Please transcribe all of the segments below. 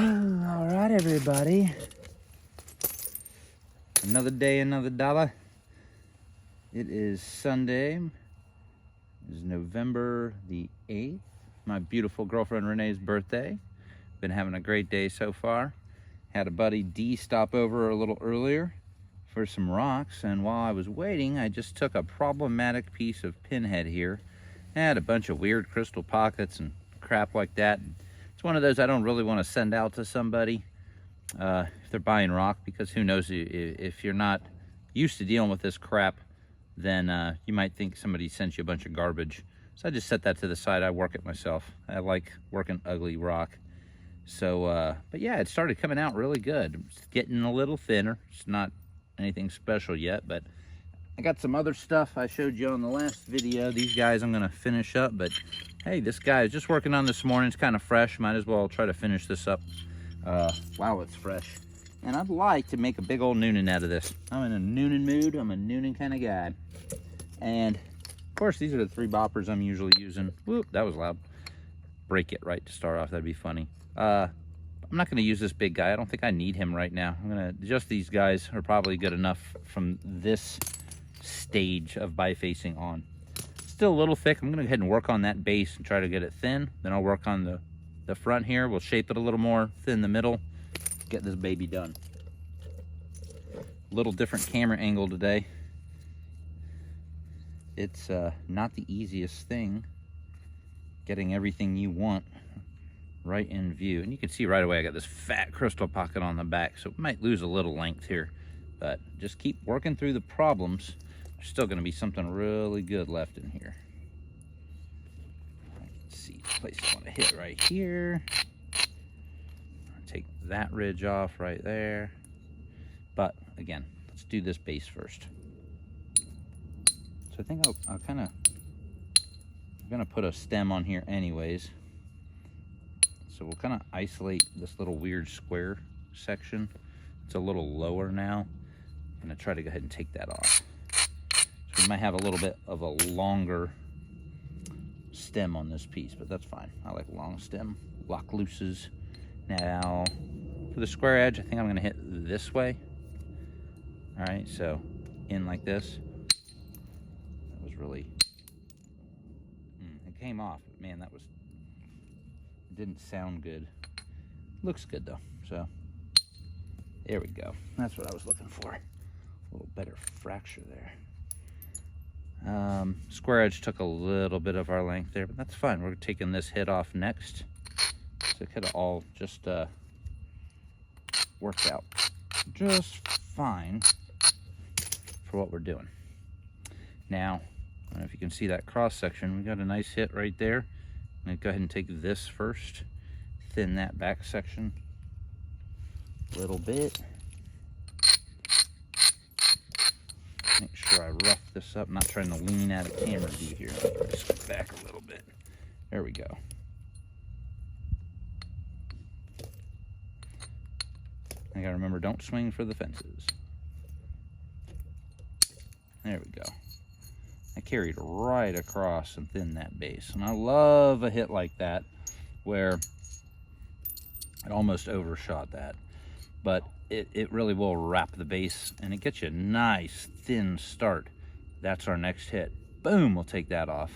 All right, everybody. Another day, another dollar. It is Sunday. It is November the 8th. My beautiful girlfriend Renee's birthday. Been having a great day so far. Had a buddy D stop over a little earlier for some rocks, and while I was waiting, I just took a problematic piece of pinhead here. It had a bunch of weird crystal pockets and crap like that. It's one of those I don't really want to send out to somebody if they're buying rock, because who knows, if you're not used to dealing with this crap, then you might think somebody sent you a bunch of garbage. So I just set that to the side. I work it myself. I like working ugly rock. So, but yeah, it started coming out really good. It's getting a little thinner. It's not anything special yet, but I got some other stuff I showed you on the last video. These guys I'm going to finish up, but hey, this guy is just working on this morning. It's kind of fresh. Might as well try to finish this up while it's fresh. And I'd like to make a big old Newnan out of this. I'm in a Newnan mood. I'm a Newnan kind of guy. And of course, these are the 3 boppers I'm usually using. Whoop, that was loud. Break it right to start off. That'd be funny. I'm not going to use this big guy. I don't think I need him right now. I'm going to, just these guys are probably good enough from this stage of bifacing on. Still a little thick. I'm going to go ahead and work on that base and try to get it thin. Then I'll work on the front here. We'll shape it a little more, thin the middle, get this baby done. A little different camera angle today. It's not the easiest thing getting everything you want right in view. And you can see right away I got this fat crystal pocket on the back, so it might lose a little length here, but just keep working through the problems. There's still going to be something really good left in here. Let's see, the place I want to hit right here. Take that ridge off right there. But again, let's do this base first. So I think I'll kind of, I'm going to put a stem on here anyways. So we'll kind of isolate this little weird square section. It's a little lower now. I'm going to try to go ahead and take that off. So we might have a little bit of a longer stem on this piece, but that's fine. I like long stem. Lochloosas. Now, for the square edge, I think I'm going to hit this way. All right, so in like this. That was really, it came off. Man, that was, didn't sound good. Looks good though. So there we go. That's what I was looking for. A little better fracture there. Square edge took a little bit of our length there, but that's fine. We're taking this hit off next. So it could have all just worked out just fine for what we're doing. Now, I don't know if you can see that cross section. We got a nice hit right there. I'm going to go ahead and take this first, thin that back section a little bit. Make sure I rough this up. I'm not trying to lean out of camera view here. Just back a little bit. There we go. I gotta remember, don't swing for the fences. There we go. I carried right across and thinned that base. And I love a hit like that where it almost overshot that. But it really will wrap the base and it gets you a nice thin start. That's our next hit. Boom, we'll take that off.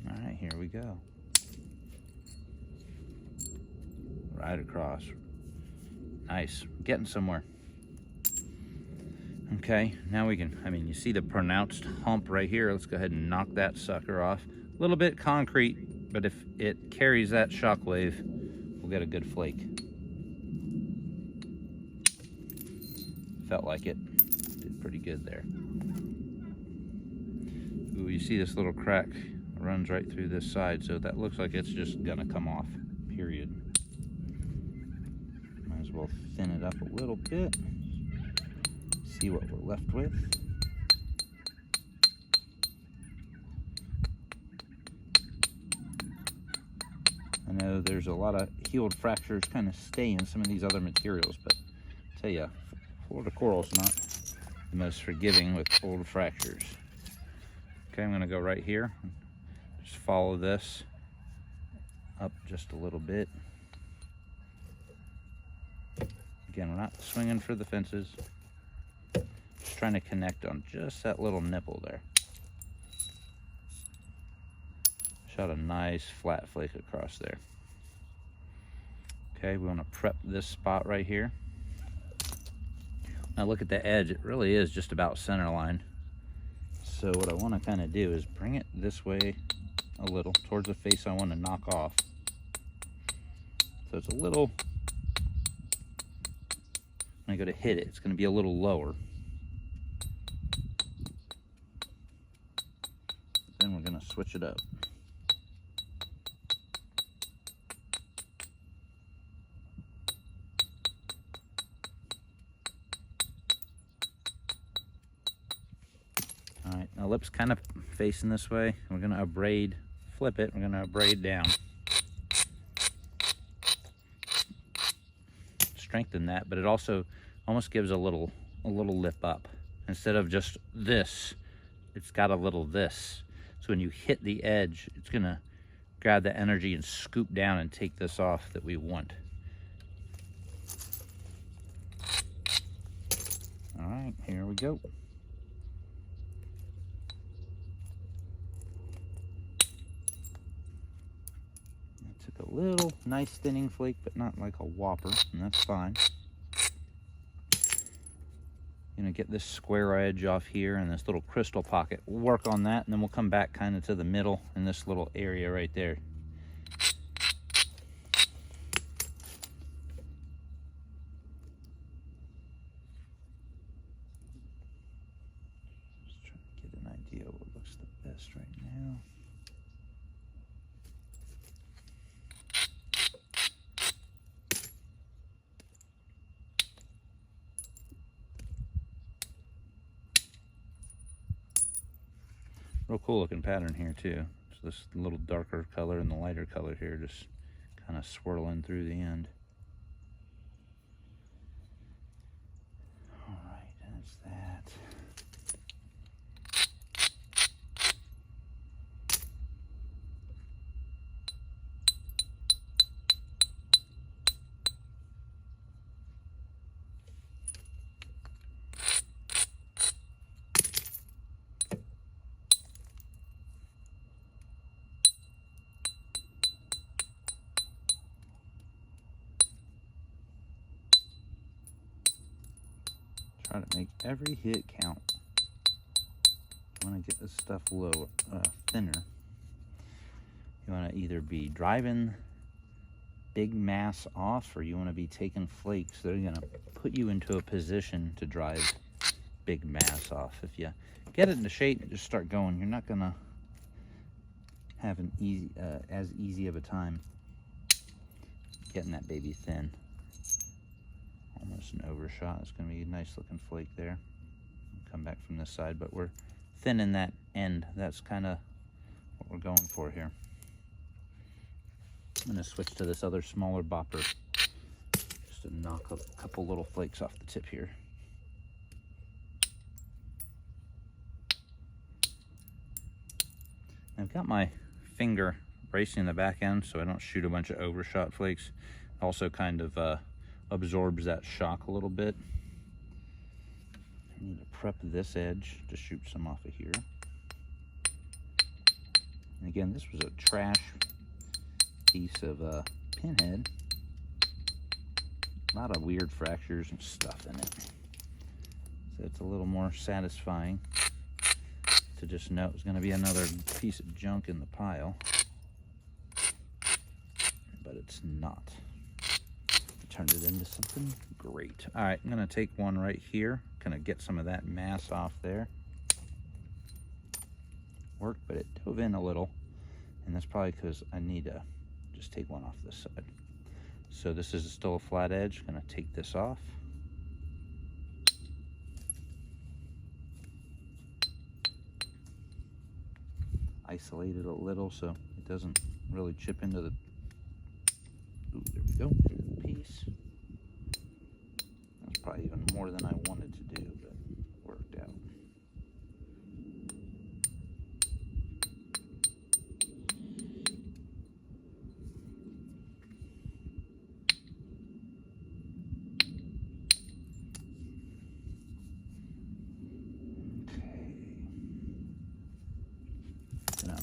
All right, here we go. Right across. Nice, getting somewhere. Okay, now we can, I mean, you see the pronounced hump right here. Let's go ahead and knock that sucker off. A little bit concrete, but if it carries that shockwave, we'll get a good flake. Felt like it. Did pretty good there. Ooh, you see this little crack runs right through this side, so that looks like it's just gonna come off, period. Might as well thin it up a little bit. See what we're left with. I know there's a lot of healed fractures kind of stay in some of these other materials, but I tell you, Florida coral's not the most forgiving with old fractures. Okay, I'm gonna go right here. Just follow this up just a little bit. Again, we're not swinging for the fences. Just trying to connect on just that little nipple there. Shot a nice flat flake across there. Okay, we want to prep this spot right here. Now look at the edge, it really is just about center line. So what I want to kind of do is bring it this way a little towards the face I want to knock off. So it's a little, when I go to hit it, it's going to be a little lower. Then we're going to switch it up. All right, now lip's kind of facing this way. We're going to abrade, flip it, we're going to abrade down. Strengthen that, but it also almost gives a little lip up. Instead of just this, it's got a little this. So when you hit the edge, it's going to grab the energy and scoop down and take this off that we want. All right, here we go. Took a little nice thinning flake, but not like a whopper, and that's fine. Gonna get this square edge off here and this little crystal pocket. We'll work on that, and then we'll come back kind of to the middle in this little area right there. Just trying to get an idea of what looks the best right now. Real cool looking pattern here too. So this little darker color and the lighter color here just kind of swirling through the end. All right, that's that. Try to make every hit count. You want to get this stuff thinner. You want to either be driving big mass off, or you want to be taking flakes that are going to put you into a position to drive big mass off. If you get it into shape and just start going, you're not going to have an as easy of a time getting that baby thin. Almost an overshot. It's going to be a nice looking flake there. Come back from this side, but we're thinning that end. That's kind of what we're going for here. I'm going to switch to this other smaller bopper just to knock a couple little flakes off the tip here. I've got my finger bracing the back end so I don't shoot a bunch of overshot flakes. Also kind of absorbs that shock a little bit. I need to prep this edge to shoot some off of here. And again, this was a trash piece of pinhead. A lot of weird fractures and stuff in it. So it's a little more satisfying to just know it's going to be another piece of junk in the pile. But it's not. Turned it into something great. All right, I'm going to take one right here. Kind of get some of that mass off there. Worked, but it dove in a little. And that's probably because I need to just take one off this side. So this is still a flat edge. I'm going to take this off. Isolate it a little so it doesn't really chip into the... Ooh, there we go. There's the piece. That's probably even more than I wanted to do, but worked out.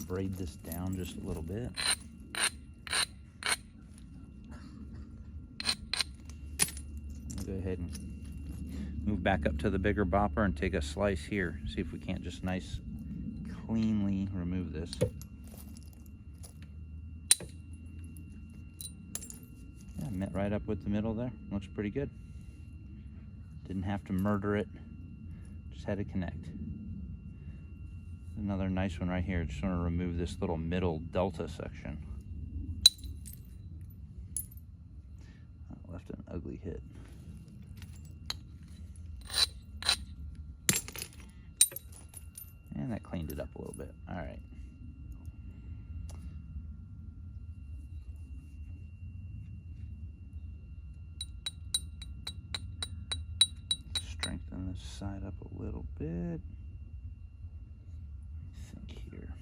braid this down just a little bit. Go ahead and move back up to the bigger bopper and take a slice here. See if we can't just nice, cleanly remove this. Yeah, met right up with the middle there. Looks pretty good. Didn't have to murder it, just had to connect. Another nice one right here. Just want to remove this little middle delta section. Left an ugly hit. And that cleaned it up a little bit. All right. Strengthen this side up a little bit. I think here.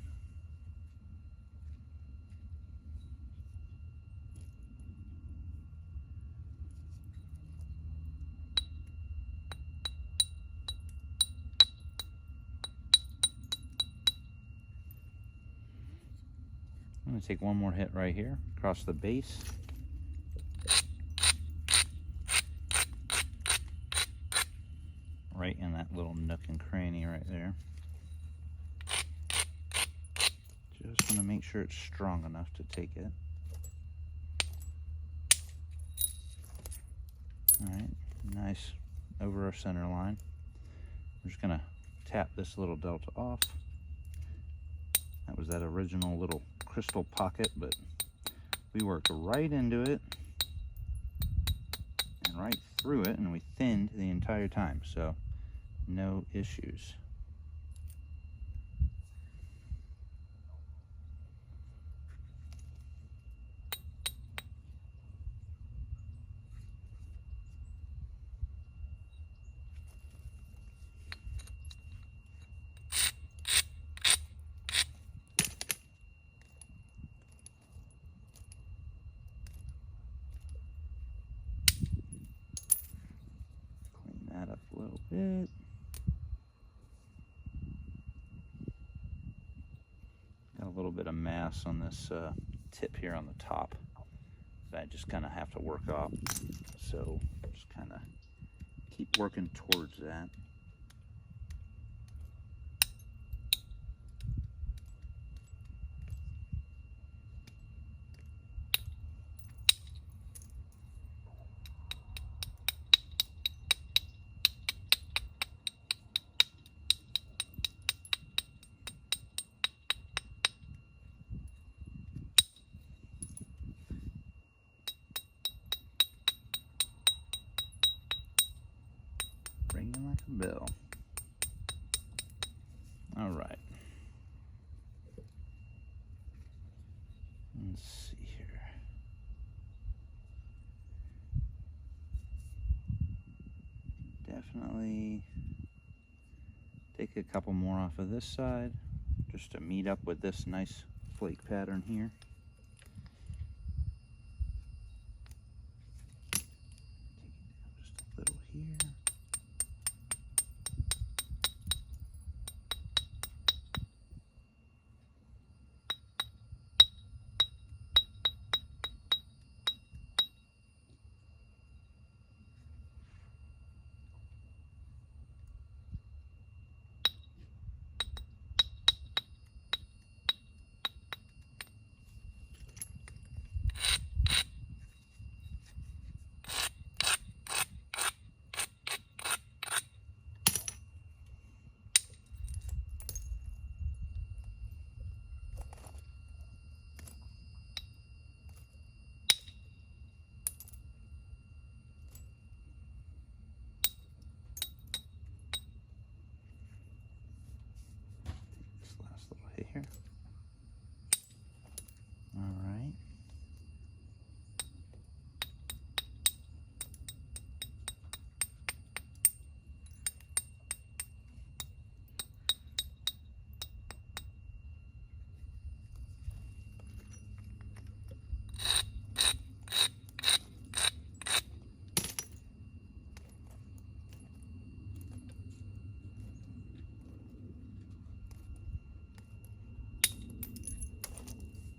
I'm going to take one more hit right here across the base. Right in that little nook and cranny right there. Just want to make sure it's strong enough to take it. Alright, nice over our center line. We're just going to tap this little delta off. That was that original little crystal pocket, but we worked right into it and right through it, and we thinned the entire time, so no issues. Clean that up a little bit. Got a little bit of mass on this tip here on the top that I just kind of have to work off. So just kind of keep working towards that. Ringing like a bell. All right. Let's see here. Definitely take a couple more off of this side just to meet up with this nice flake pattern here. Take it down just a little here.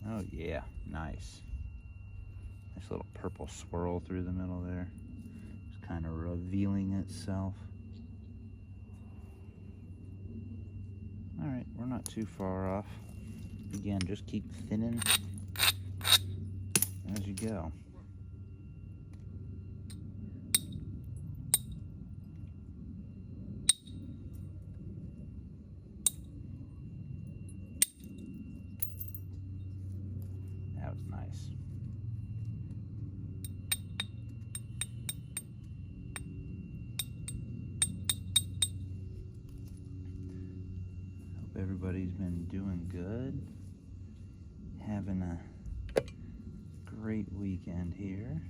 Oh yeah, nice. Nice little purple swirl through the middle there. It's kind of revealing itself. All right, we're not too far off. Again, just keep thinning as you go. That was nice. Hope everybody's been doing good. Having a great weekend here.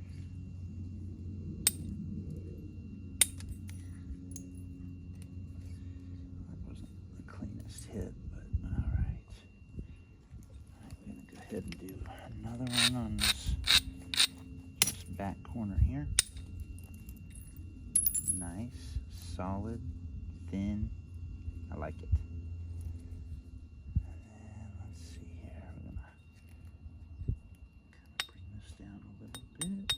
That wasn't the cleanest hit, but all right. I'm gonna go ahead and do another one on this back corner here. Nice, solid, thin. I like it. And let's see here. We're gonna kind of bring this down a little bit.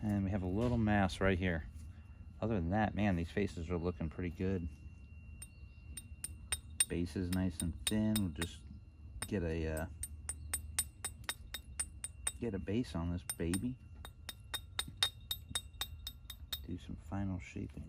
And we have a little mass right here. Other than that, man, these faces are looking pretty good. Base is nice and thin. We'll just get a base on this baby. Do some final shaping.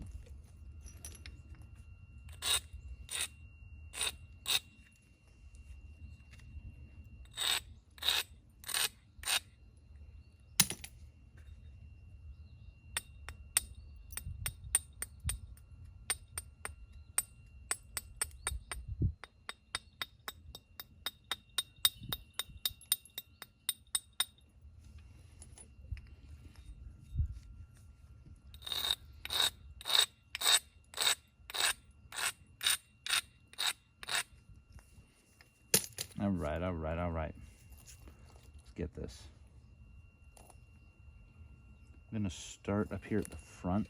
All right. Let's get this. I'm gonna start up here at the front,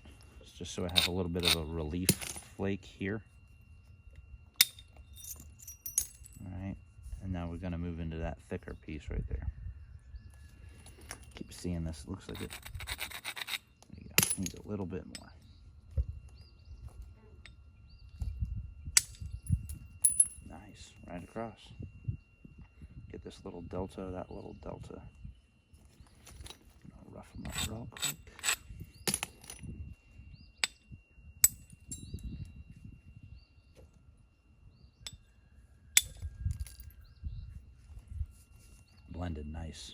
just so I have a little bit of a relief flake here. All right, and now we're gonna move into that thicker piece right there. Keep seeing this, it looks like it. There you go, needs a little bit more. Nice, right across. Get this little delta, that little delta. I'll rough them up real quick. Blended nice.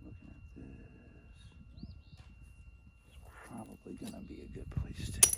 Looking at this. It's probably gonna be a good place to hit.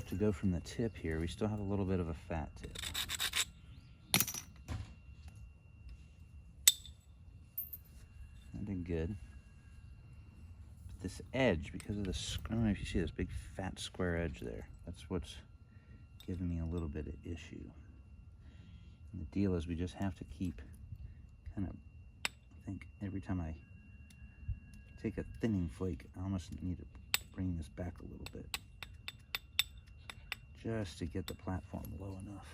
To go from the tip here, we still have a little bit of a fat tip. I did good. But this edge, because of this, I don't know if you see this big fat square edge there, that's what's giving me a little bit of issue. And the deal is we just have to keep kind of, I think every time I take a thinning flake, I almost need to bring this back a little bit, just to get the platform low enough.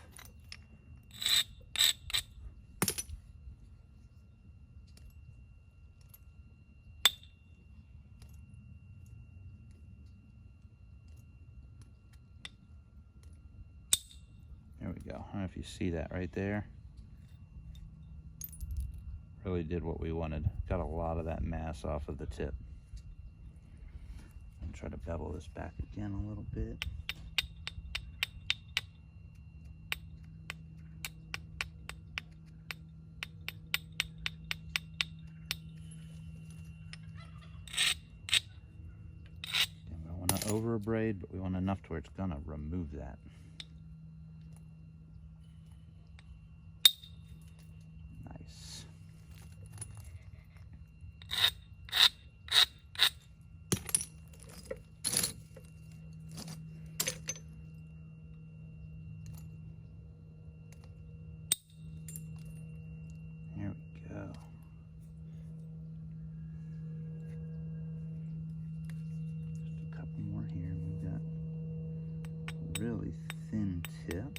There we go. I don't know if you see that right there. Really did what we wanted. Got a lot of that mass off of the tip. try to bevel this back again a little bit. And we want to over braid, but we want enough to where it's going to remove that. Nice. There we go. Just a couple more here. We've got a really thin tip.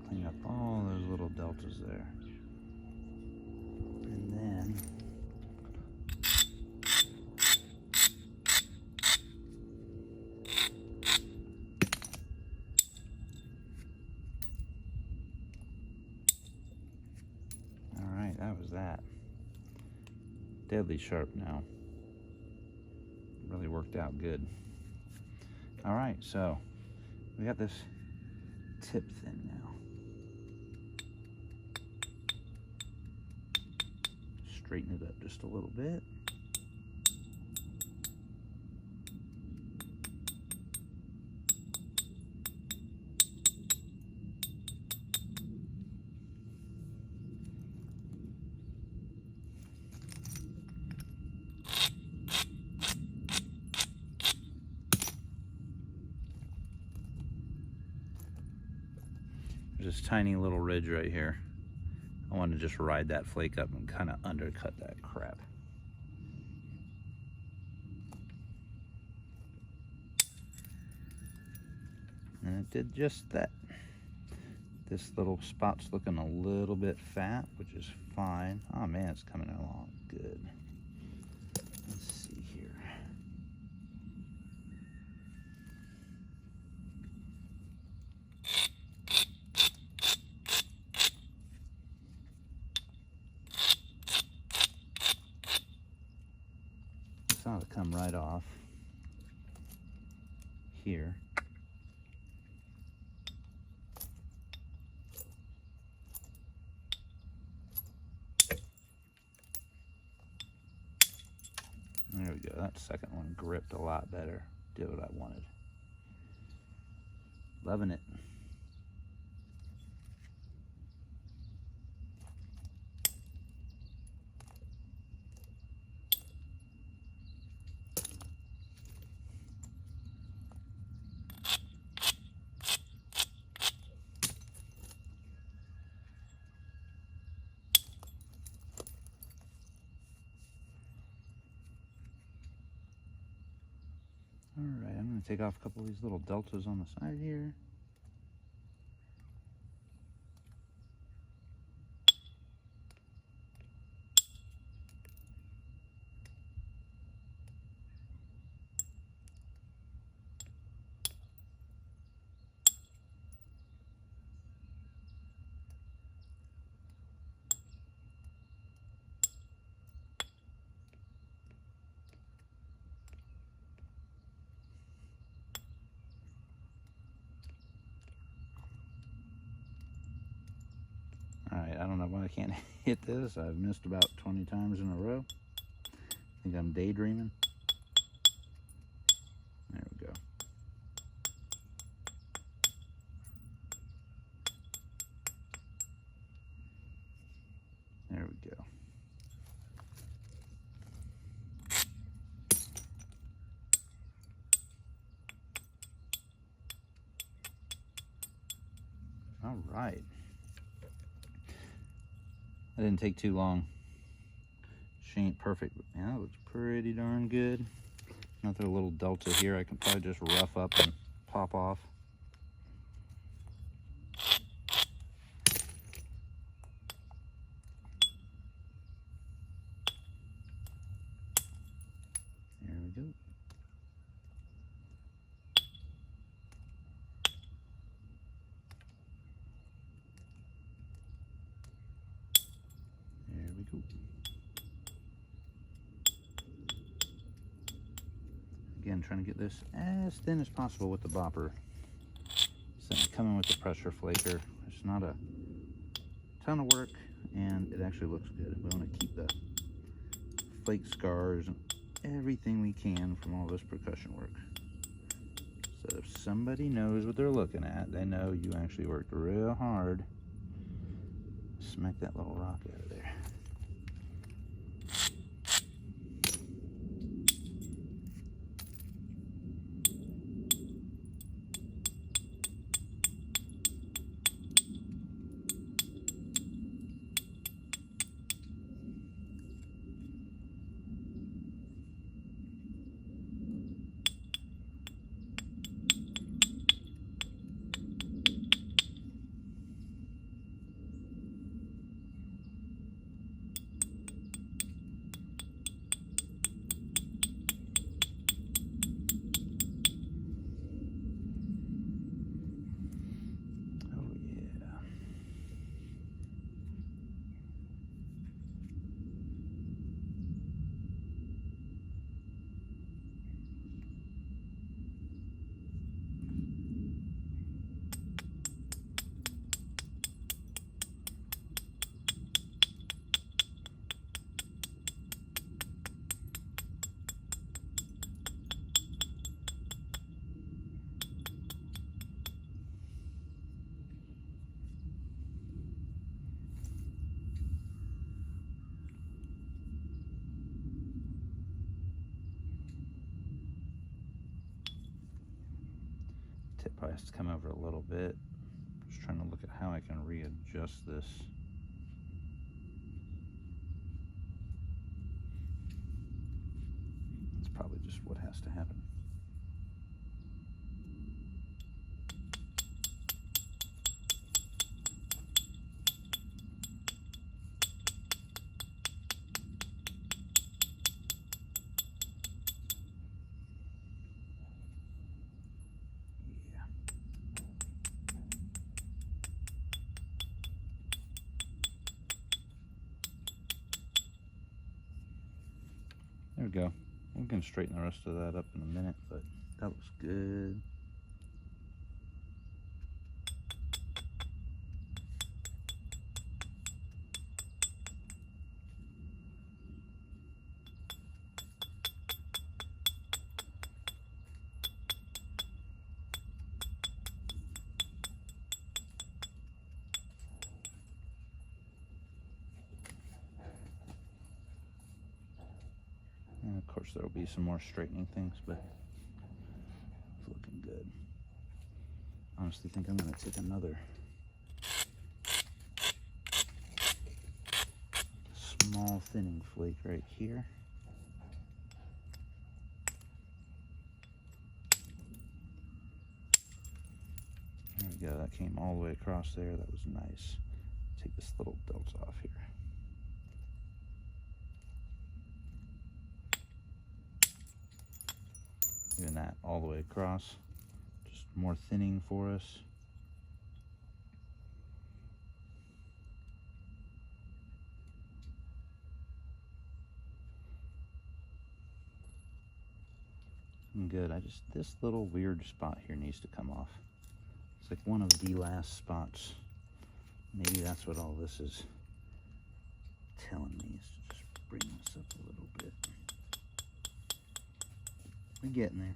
Clean up all those little deltas there. And then all right, that was that. Deadly sharp now. Really worked out good. All right, so we got this tip thin now. Straighten it up just a little bit. There's this tiny little ridge right here. I want to just ride that flake up and kind of undercut that crap. And it did just that. This little spot's looking a little bit fat, which is fine. Oh man, it's coming along good. Let's see here. This ought to come right off here. There we go. That second one gripped a lot better. Did what I wanted. Loving it. All right, I'm going to take off a couple of these little deltas on the side here. why I can't hit this. I've missed about 20 times in a row. I think I'm daydreaming. There we go. There we go. All right. That didn't take too long. She ain't perfect, but yeah, that looks pretty darn good. Another little delta here I can probably just rough up and pop off. There we go. There we go. Again, trying to get this as thin as possible with the bopper. So I'm coming with the pressure flaker. It's not a ton of work, and it actually looks good. We want to keep the flake scars and everything we can from all this percussion work. So if somebody knows what they're looking at, they know you actually worked real hard. Smack that little rock out of there. Tip probably has to come over a little bit. Just trying to look at how I can readjust this. That's probably just what has to happen. There we go. We can straighten the rest of that up in a minute, but that looks good. And of course there will be some more straightening things, but it's looking good. I honestly think I'm going to take another small thinning flake right here. There we go, that came all the way across there. That was nice. Take this little delta off here. Even that all the way across, just more thinning for us. Good. This little weird spot here needs to come off. It's like one of the last spots. Maybe that's what all this is telling me is to just bring this up a little bit. We're getting there.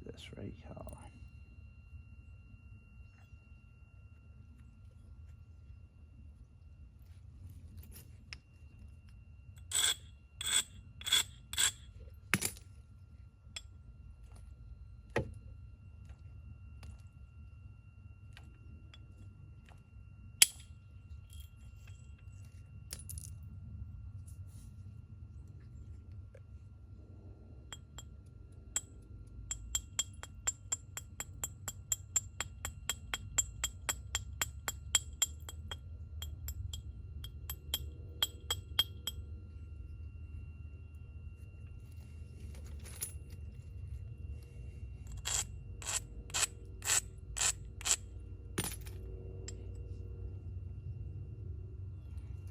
This right here.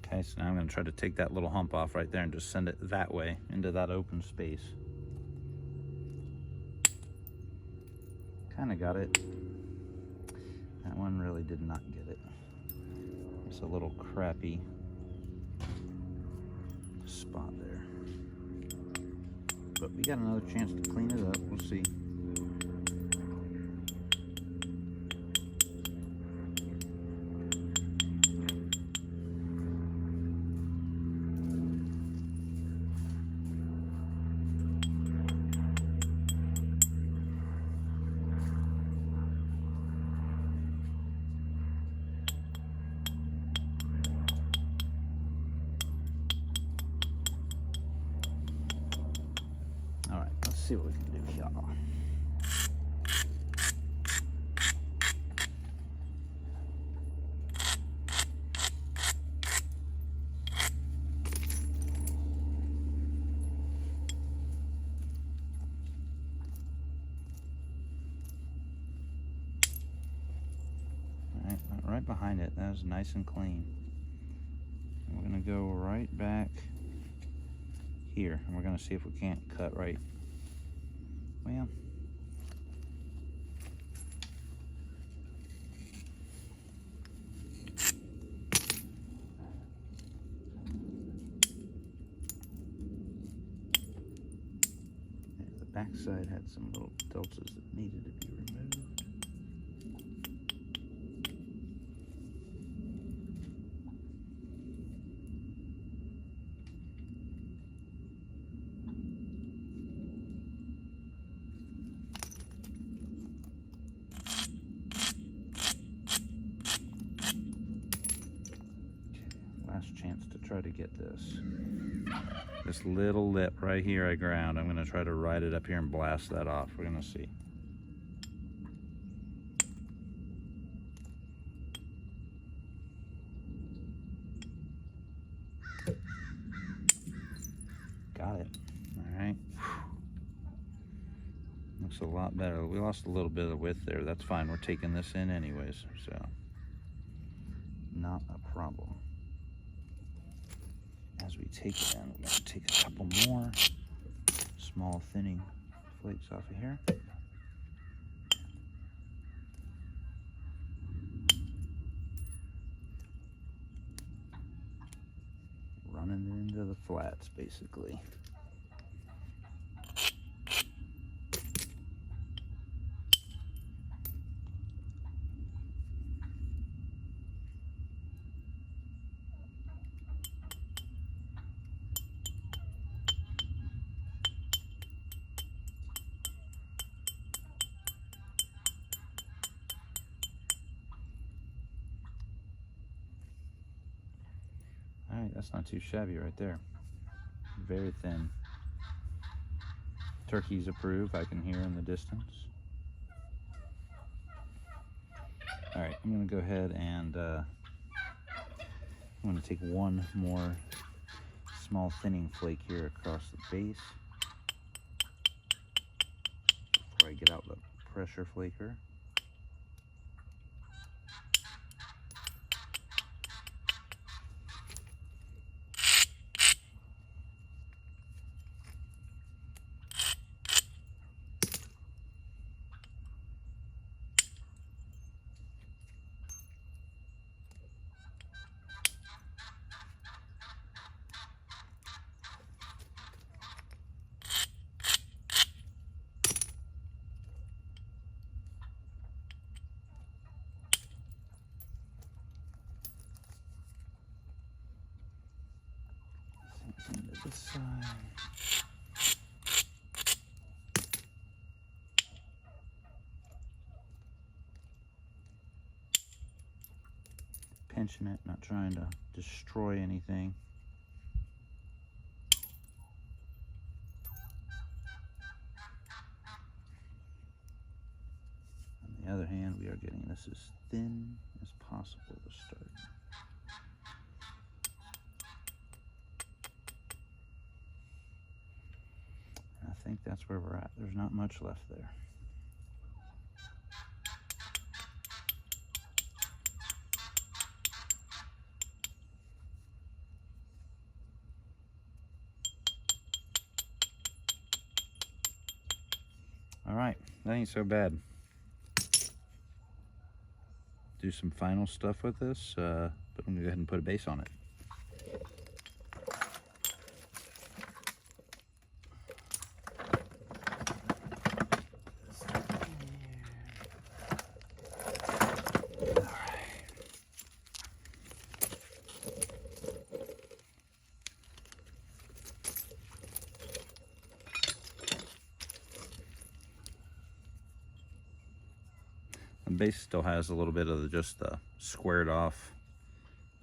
Okay, so now I'm going to try to take that little hump off right there and just send it that way into that open space. Kind of got it. That one really did not get it. It's a little crappy spot there. But we got another chance to clean it up. We'll see. All right, let's see what we can do here. Right behind it. That was nice and clean. And we're going to go right back here, and we're going to see if we can't cut right. Well, the backside had some little deltas that needed to be removed. Last chance to try to get this little lip right here I ground. I'm going to try to ride it up here and blast that off. We're going to see. Got it. All right. Looks a lot better. We lost a little bit of width there. That's fine. We're taking this in anyways, so not a problem. As we take it in, we're going to take a couple more small thinning flakes off of here. Running it into the flats, basically. All right, that's not too shabby right there. Very thin. Turkeys approve, I can hear in the distance. All right, I'm gonna go ahead and I'm gonna take one more small thinning flake here across the base. I get out the pressure flaker. Same to this side. Pinching it, not trying to destroy anything. On the other hand, we are getting this as thin as possible to start. And I think that's where we're at. There's not much left there. All right, that ain't so bad. Do some final stuff with this, but I'm gonna go ahead and put a base on it. The base still has a little bit of just the squared off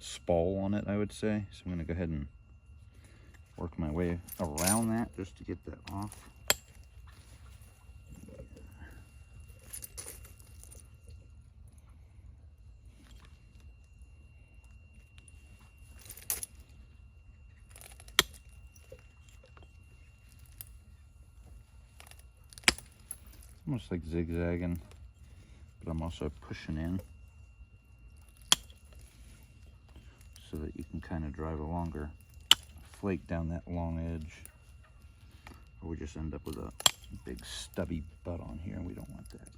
spall on it, I would say. So I'm going to go ahead and work my way around that just to get that off. Almost like zigzagging, but I'm also pushing in so that you can kind of drive a longer flake down that long edge, or we just end up with a big stubby butt on here, and we don't want that.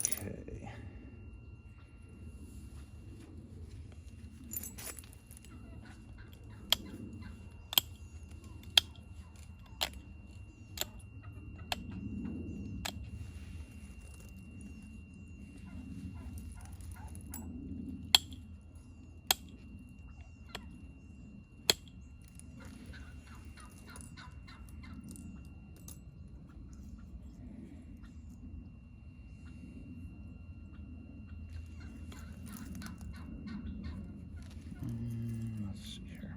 Okay. Let's see here.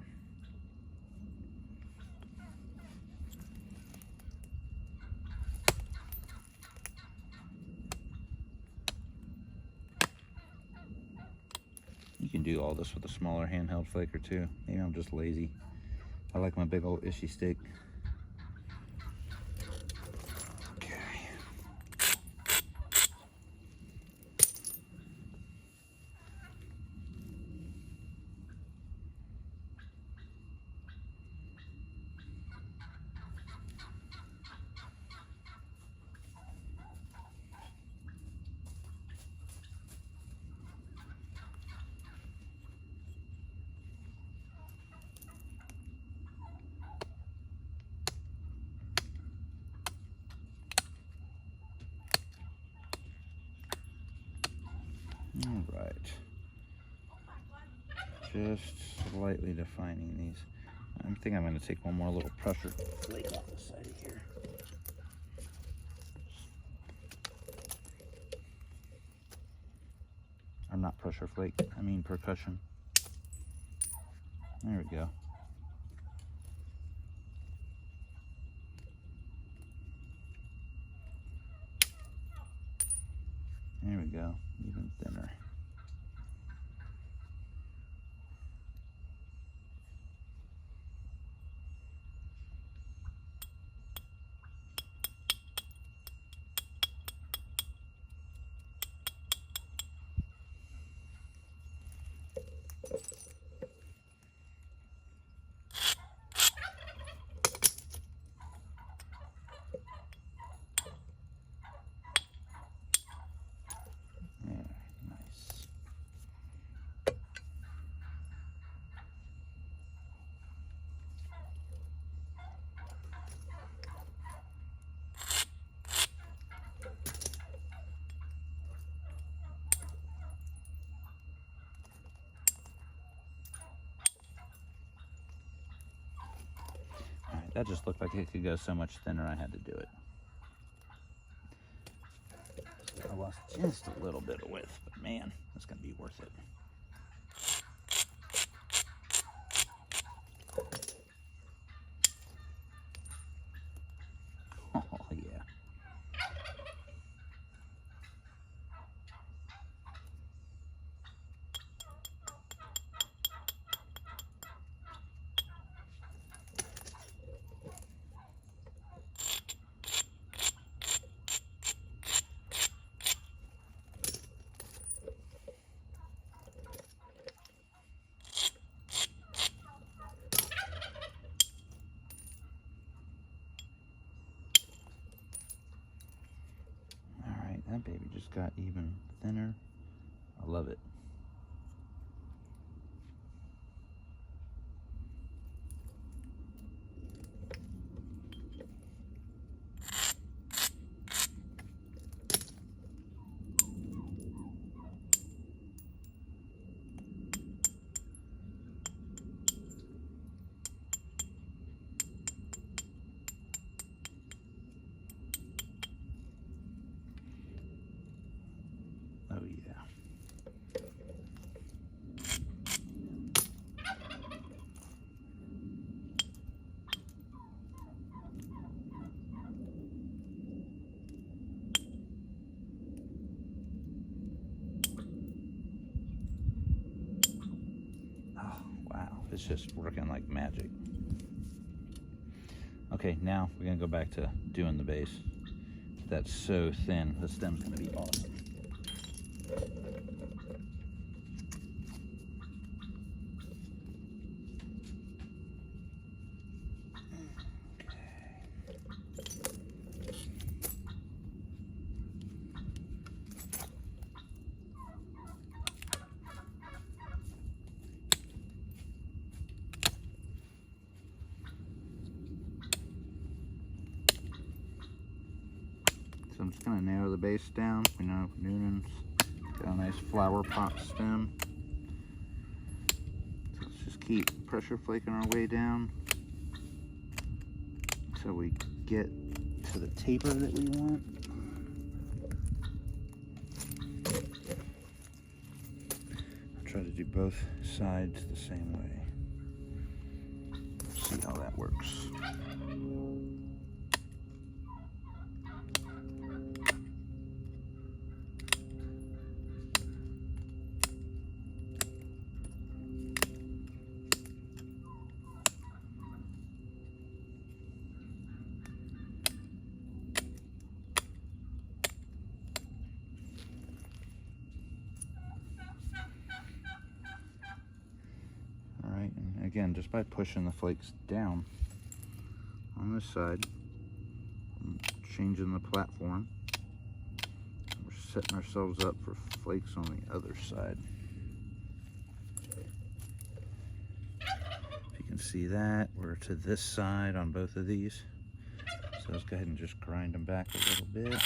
You can do all this with a smaller handheld flaker too. Maybe I'm just lazy. I like my big old ishy stick. Okay. All right. Just slightly defining these. I think I'm going to take one more little pressure flake off the side of here. Or not pressure flake, I mean percussion. There we go. There we go, even thinner. That just looked like it could go so much thinner, I had to do it. I lost just a little bit of width, but man, that's gonna be worth it. Oh yeah. That baby just got even thinner. I love it. Oh yeah. Oh wow, it's just working like magic. Okay, now we're gonna go back to doing the base. That's so thin, the stem's gonna be awesome. So I'm just going to narrow the base down. We know Newnan's got a nice flower pot stem. So let's just keep pressure flaking our way down until we get to the taper that we want. I'll try to do both sides the same way. See how that works. And again, just by pushing the flakes down on this side, changing the platform, we're setting ourselves up for flakes on the other side. If you can see that, we're to this side on both of these. So let's go ahead and just grind them back a little bit.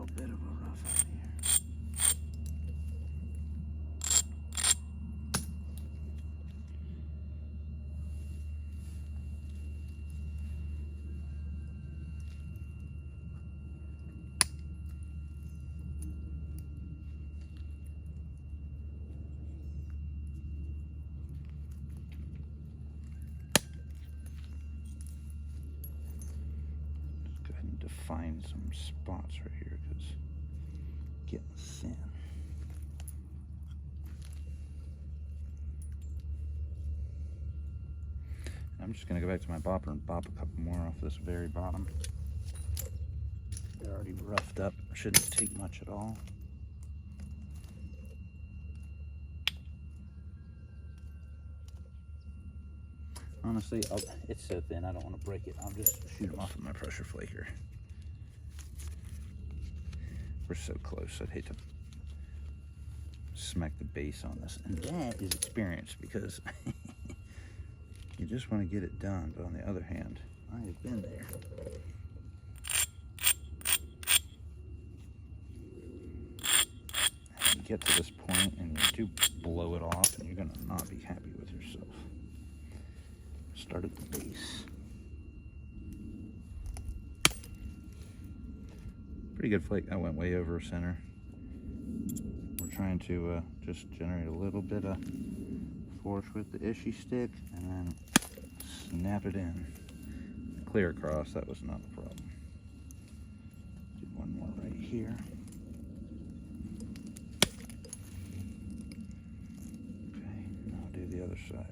little bit of a rough out here. Define some spots right here because getting thin. I'm just going to go back to my bopper and bop a couple more off this very bottom. They're already roughed up. Shouldn't take much at all. Honestly, it's so thin I don't want to break it. I'll just shoot them off with my pressure flaker. We're so close, I'd hate to smack the base on this. And that is experience because you just want to get it done. But on the other hand, I have been there. And you get to this point and you do blow it off and you're going to not be happy with yourself. Start at the base. Pretty good flake. I went way over center. We're trying to just generate a little bit of force with the ishy stick and then snap it in. Clear across, that was not a problem. Do one more right here. Okay, now I'll do the other side.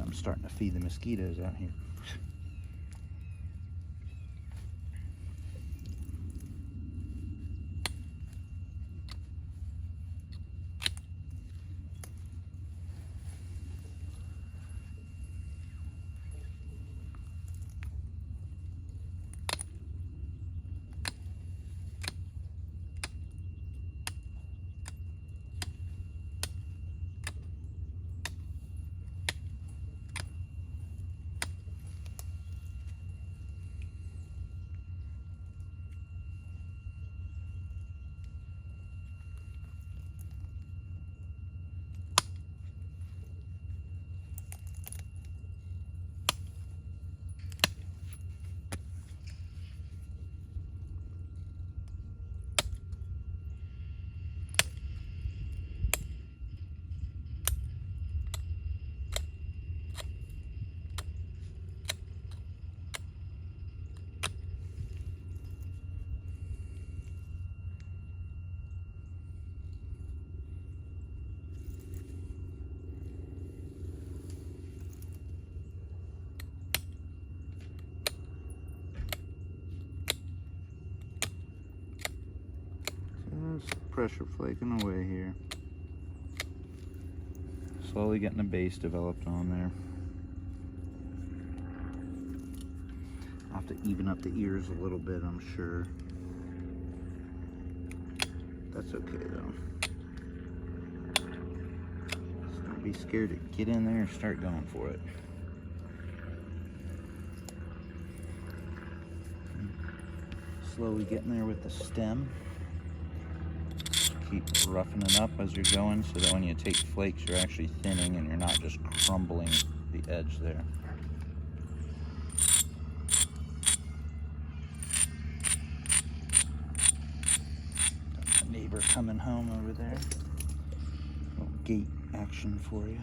I'm starting to feed the mosquitoes out here. Just pressure flaking away here. Slowly getting a base developed on there. I'll have to even up the ears a little bit, I'm sure. That's okay though. Just don't be scared to get in there and start going for it. Slowly getting there with the stem. Keep roughing up as you're going so that when you take flakes you're actually thinning and you're not just crumbling the edge there. Got my neighbor coming home over there. Little gate action for you.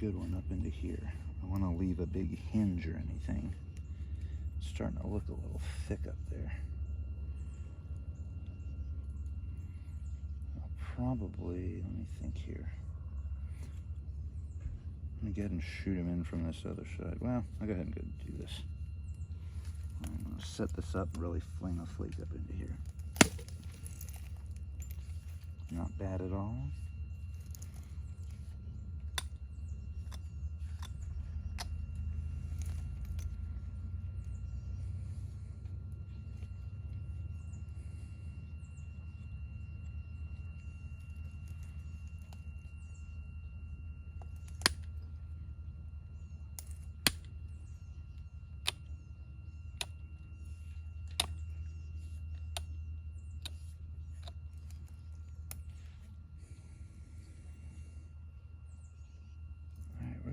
good one up into here. I want to leave a big hinge or anything. It's starting to look a little thick up there. I'll probably, let me think here. I'm going to go ahead and shoot him in from this other side. Well, I'll go ahead and go do this. I'm going to set this up and really fling a flake up into here. Not bad at all.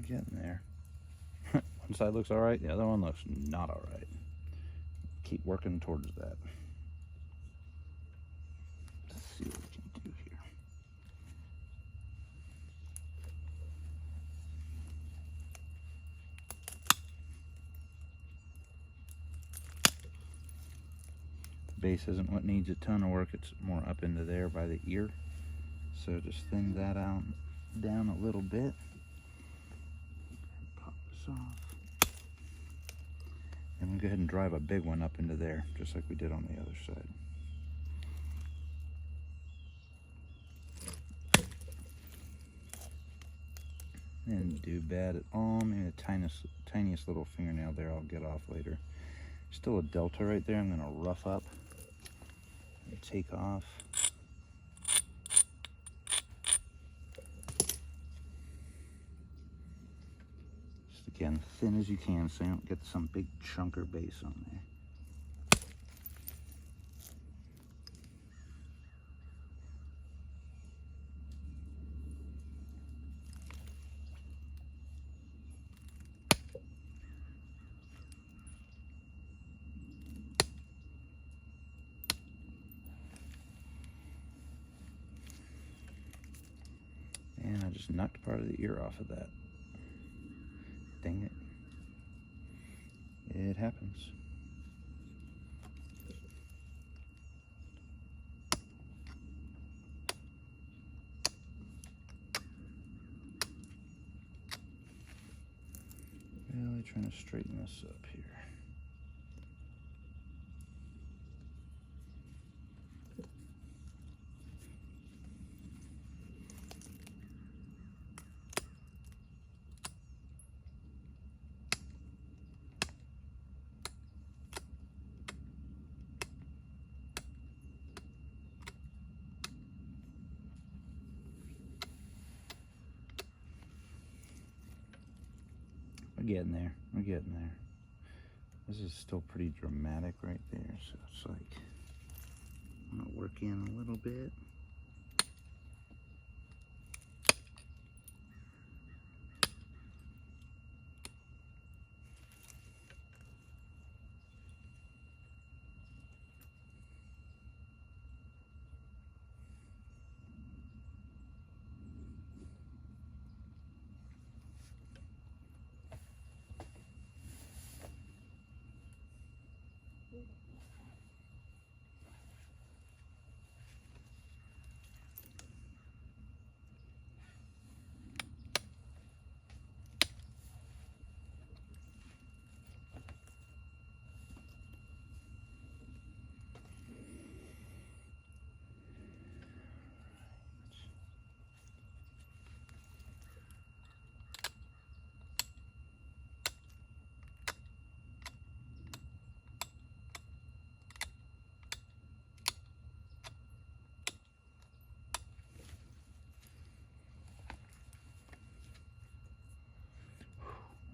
Getting there. One side looks all right, the other one looks not all right. Keep working towards that. Let's see what we can do here. The base isn't what needs a ton of work, it's more up into there by the ear. So just thin that out down a little bit. Off. And we'll go ahead and drive a big one up into there, just like we did on the other side. Didn't do bad at all. Maybe the tiniest little fingernail there I'll get off later. Still a delta right there I'm going to rough up and take off. Again, thin as you can so you don't get some big chunker base on there. And I just knocked part of the ear off of that. Dang it. It happens. Really trying to straighten this up here. We're getting there. We're getting there. This is still pretty dramatic right there, so it's like I'm gonna work in a little bit.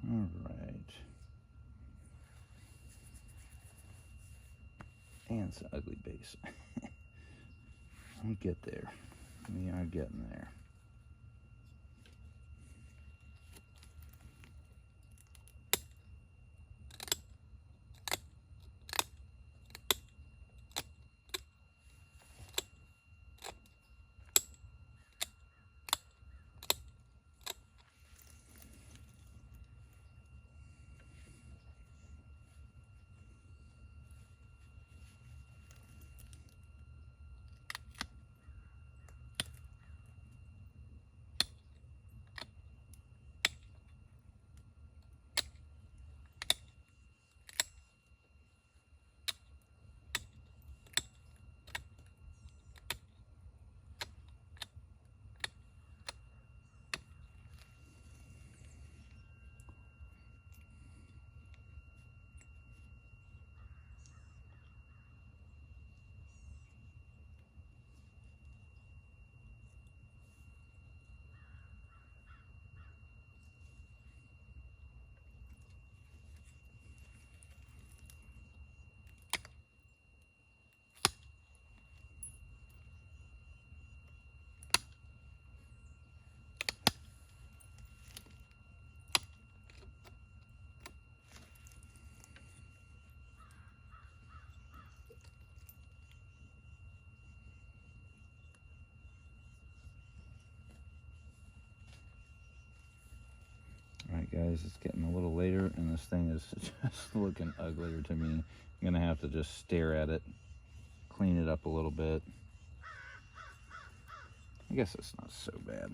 All right. And it's an ugly base. I'll get there. We are getting there. guys, it's getting a little later and this thing is just looking uglier to me. I'm gonna have to just stare at it, clean it up a little bit. I guess it's not so bad.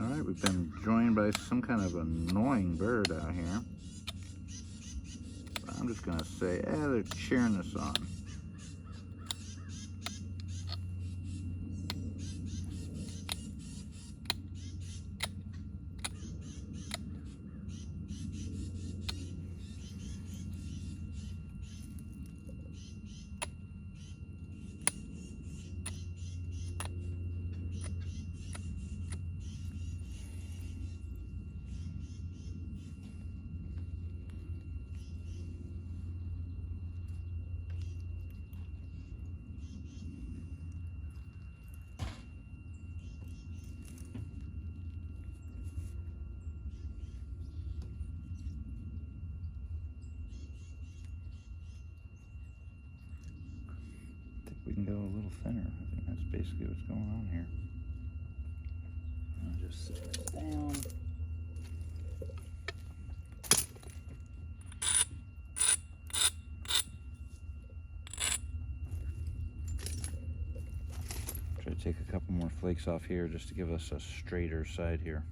Alright, we've been joined by some kind of annoying bird out here. But I'm just going to say, they're cheering us on. We can go a little thinner. I think that's basically what's going on here. I'll just set this down. Try to take a couple more flakes off here just to give us a straighter side here.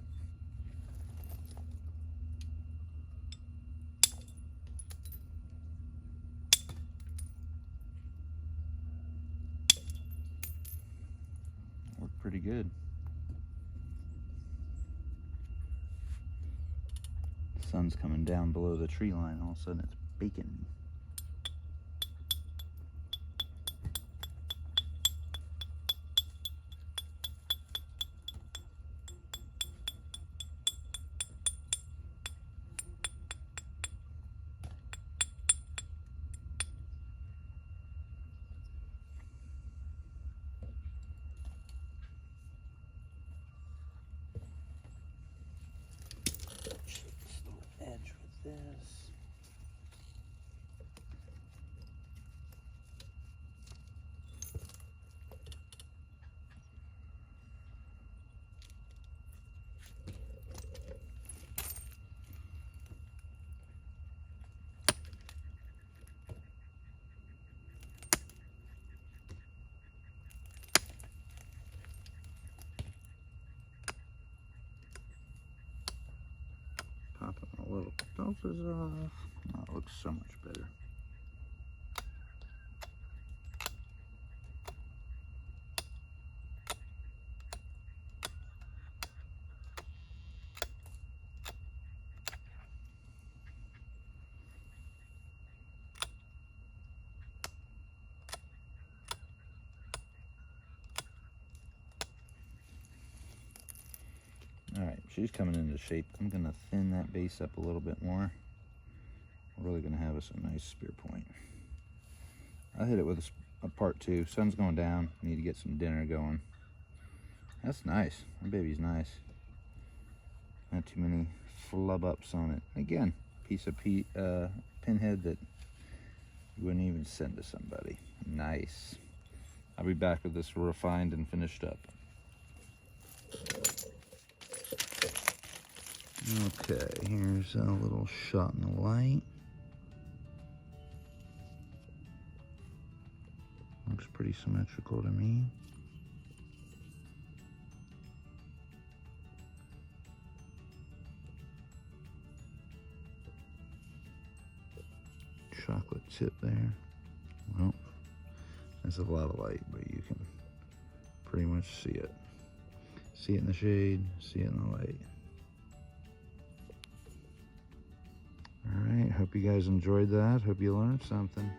Pretty good. The sun's coming down below the tree line. All of a sudden it's baking. This. Popping a little filters off. Oh, it looks so much better. All right, she's coming into shape. I'm gonna thin that base up a little bit more. we're really gonna have us a nice spear point. I hit it with a part 2. Sun's going down. Need to get some dinner going. That's nice. That baby's nice. Not too many flub ups on it. Again, piece of pinhead that you wouldn't even send to somebody. Nice. I'll be back with this refined and finished up. Okay, here's a little shot in the light. Looks pretty symmetrical to me. Chocolate tip there. Well, that's a lot of light, but you can pretty much see it. See it in the shade, see it in the light. All right, hope you guys enjoyed that. Hope you learned something.